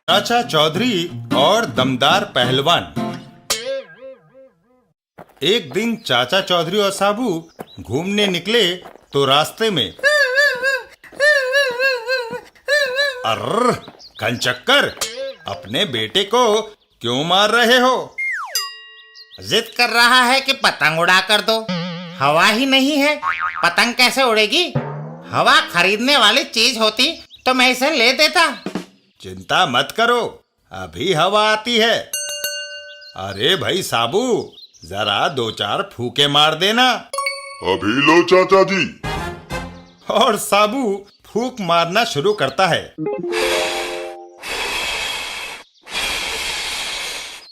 चाचा चौधरी और दमदार पहलवान। एक दिन चाचा चौधरी और साबू घूमने निकले तो रास्ते में अर्र घनचक्कर, अपने बेटे को क्यों मार रहे हो? जिद कर रहा है कि पतंग उड़ा कर दो। हवा ही नहीं है, पतंग कैसे उड़ेगी? हवा खरीदने वाली चीज होती तो मैं इसे ले देता। चिंता मत करो, अभी हवा आती है। अरे भाई साबू, जरा 2-4 फूके मार देना। अभी लो चाचा जी। और साबू फूक मारना शुरू करता है।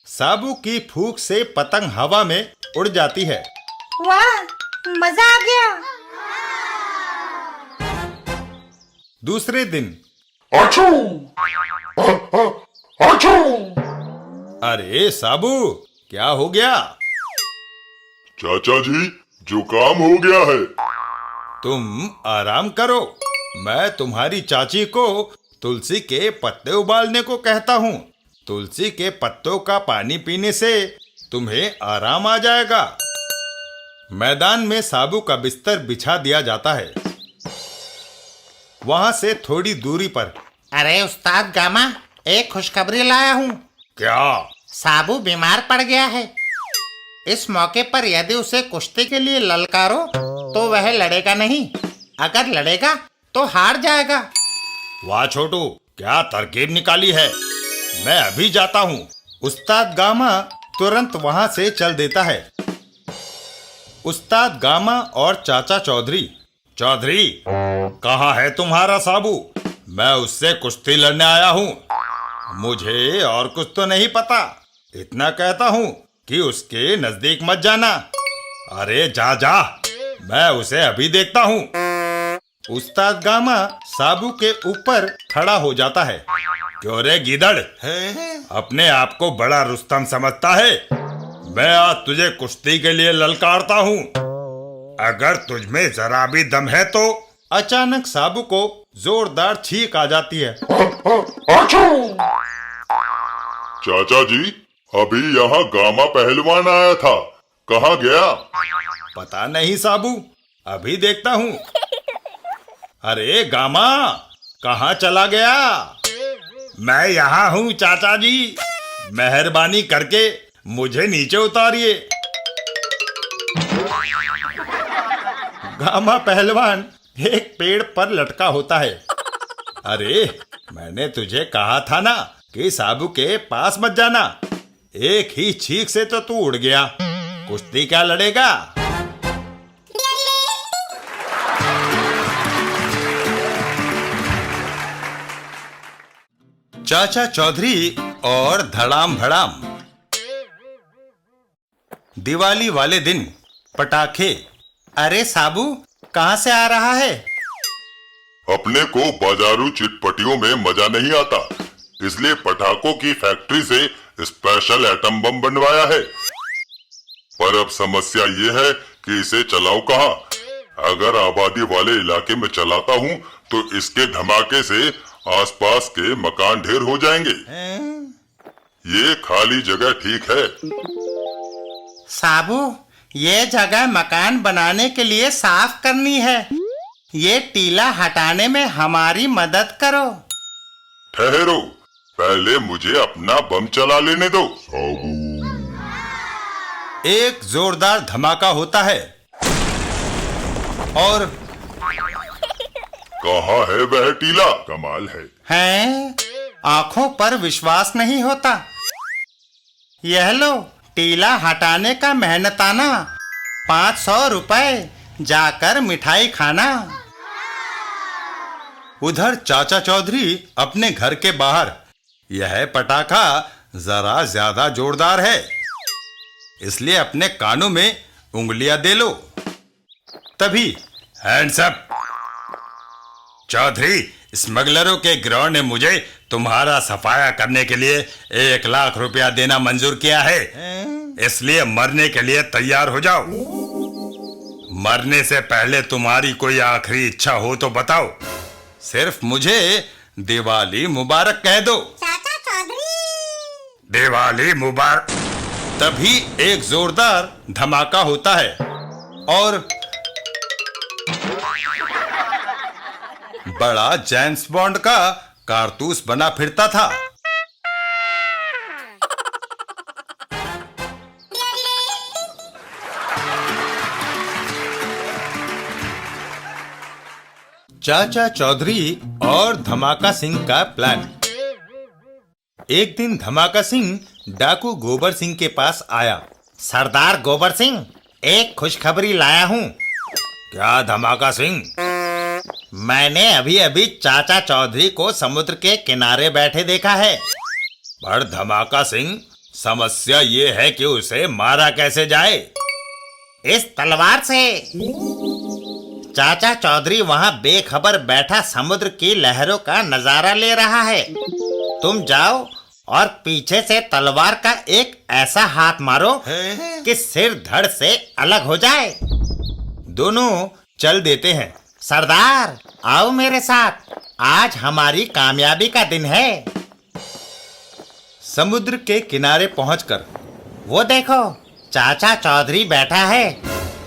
साबू की फूक से पतंग हवा में उड़ जाती है। वाह, मजा आ गया। दूसरे दिन आछू! आछू! अरे साबू, क्या हो गया? चाचा जी, जुकाम हो गया है। तुम आराम करो, मैं तुम्हारी चाची को तुलसी के पत्ते उबालने को कहता हूँ। तुलसी के पत्तों का पानी पीने से तुम्हें आराम आ जाएगा। मैदान में साबू का बिस्तर बिछा दिया जाता है। वहां से थोड़ी दूरी पर अरे उस्ताद गामा, एक खुशखबरी लाया हूँ। क्या? साबू बीमार पड़ गया है। इस मौके पर यदि उसे कुश्ती के लिए ललकारो तो वह लड़ेगा नहीं। अगर लड़ेगा तो हार जाएगा। वाह छोटू, क्या तरकीब निकाली है। मैं अभी जाता हूँ। उस्ताद गामा तुरंत वहां से चल देता है। उस्ताद गामा और चाचा चौधरी। चौधरी, कहाँ है तुम्हारा साबू? मैं उससे कुश्ती लड़ने आया हूँ। मुझे और कुछ तो नहीं पता, इतना कहता हूँ कि उसके नजदीक मत जाना। अरे जा जा, मैं उसे अभी देखता हूँ। उस्ताद गामा साबू के ऊपर खड़ा हो जाता है। क्यों रे गीदड़, अपने आप को बड़ा रुस्तम समझता है? मैं आज तुझे कुश्ती के लिए ललकारता हूँ। अगर तुझमें जरा भी दम है तो। अचानक साबू को जोरदार छींक आ जाती है। चाचा जी, अभी यहाँ गामा पहलवान आया था, कहाँ गया? पता नहीं साबू, अभी देखता हूँ। अरे गामा, कहाँ चला गया? मैं यहाँ हूँ चाचा जी, मेहरबानी करके मुझे नीचे उतारिए। गामा पहलवान एक पेड़ पर लटका होता है। अरे, मैंने तुझे कहा था ना कि साबू के पास मत जाना। एक ही छींक से तो तू उड़ गया। कुश्ती क्या लड़ेगा? चाचा चौधरी और धड़ाम भड़ाम। दिवाली वाले दिन पटाखे। अरे साबू, कहाँ से आ रहा है? अपने को बाजारू चिटपटियों में मजा नहीं आता, इसलिए पटाखों की फैक्ट्री से स्पेशल एटम बम बनवाया है। पर अब समस्या ये है कि इसे चलाऊं कहाँ? अगर आबादी वाले इलाके में चलाता हूँ तो इसके धमाके से आसपास के मकान ढेर हो जाएंगे। ये खाली जगह ठीक है। साबू, ये जगह मकान बनाने के लिए साफ करनी है। ये टीला हटाने में हमारी मदद करो। ठहरो, पहले मुझे अपना बम चला लेने दो। एक जोरदार धमाका होता है और कहाँ है वह टीला? कमाल है। हैं? आंखों पर विश्वास नहीं होता। यह लो, टीला हटाने का मेहनताना। 500 रुपए, जाकर मिठाई खाना। उधर चाचा चौधरी अपने घर के बाहर। यह पटाखा जरा ज्यादा जोरदार है, इसलिए अपने कानों में उंगलियां दे लो। तभी हैंड्स अप। चौधरी, स्मगलरों के गिरोह ने मुझे तुम्हारा सफाया करने के लिए 1 लाख रुपया देना मंजूर किया है, इसलिए मरने के लिए तैयार हो जाओ। मरने से पहले तुम्हारी कोई आखिरी इच्छा हो तो बताओ। सिर्फ मुझे दिवाली मुबारक कह दो। चाचा दिवाली मुबारक। तभी एक जोरदार धमाका होता है और बड़ा जेम्स बॉन्ड का कारतूस बना फिरता था। चाचा चौधरी और धमाका सिंह का प्लान। एक दिन धमाका सिंह डाकू गोबर सिंह के पास आया। सरदार गोबर सिंह, एक खुशखबरी लाया हूँ। क्या धमाका सिंह? मैंने अभी अभी चाचा चौधरी को समुद्र के किनारे बैठे देखा है। पर धमाका सिंह, समस्या ये है कि उसे मारा कैसे जाए? इस तलवार से। चाचा चौधरी वहां बेखबर बैठा समुद्र की लहरों का नजारा ले रहा है। तुम जाओ और पीछे से तलवार का एक ऐसा हाथ मारो कि सिर धड़ से अलग हो जाए। दोनों चल देते हैं। सरदार, आओ मेरे साथ, आज हमारी कामयाबी का दिन है। समुद्र के किनारे पहुंचकर वो देखो, चाचा चौधरी बैठा है।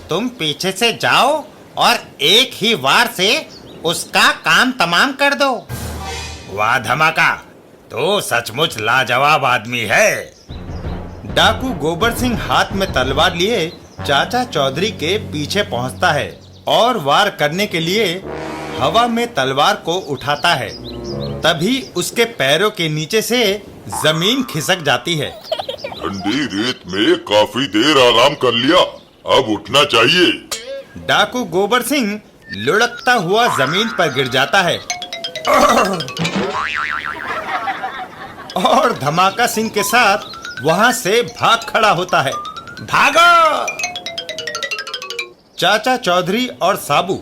तुम पीछे से जाओ और एक ही वार से उसका काम तमाम कर दो। वाह धमाका, तो सचमुच लाजवाब आदमी है। डाकू गोबर सिंह हाथ में तलवार लिए चाचा चौधरी के पीछे पहुंचता है और वार करने के लिए हवा में तलवार को उठाता है। तभी उसके पैरों के नीचे से जमीन खिसक जाती है। ठंडी रेत में काफी देर आराम कर लिया, अब उठना चाहिए। डाकू गोबर सिंह लुढ़कता हुआ जमीन पर गिर जाता है और धमाका सिंह के साथ वहां से भाग खड़ा होता है। भागो! चाचा चौधरी और साबू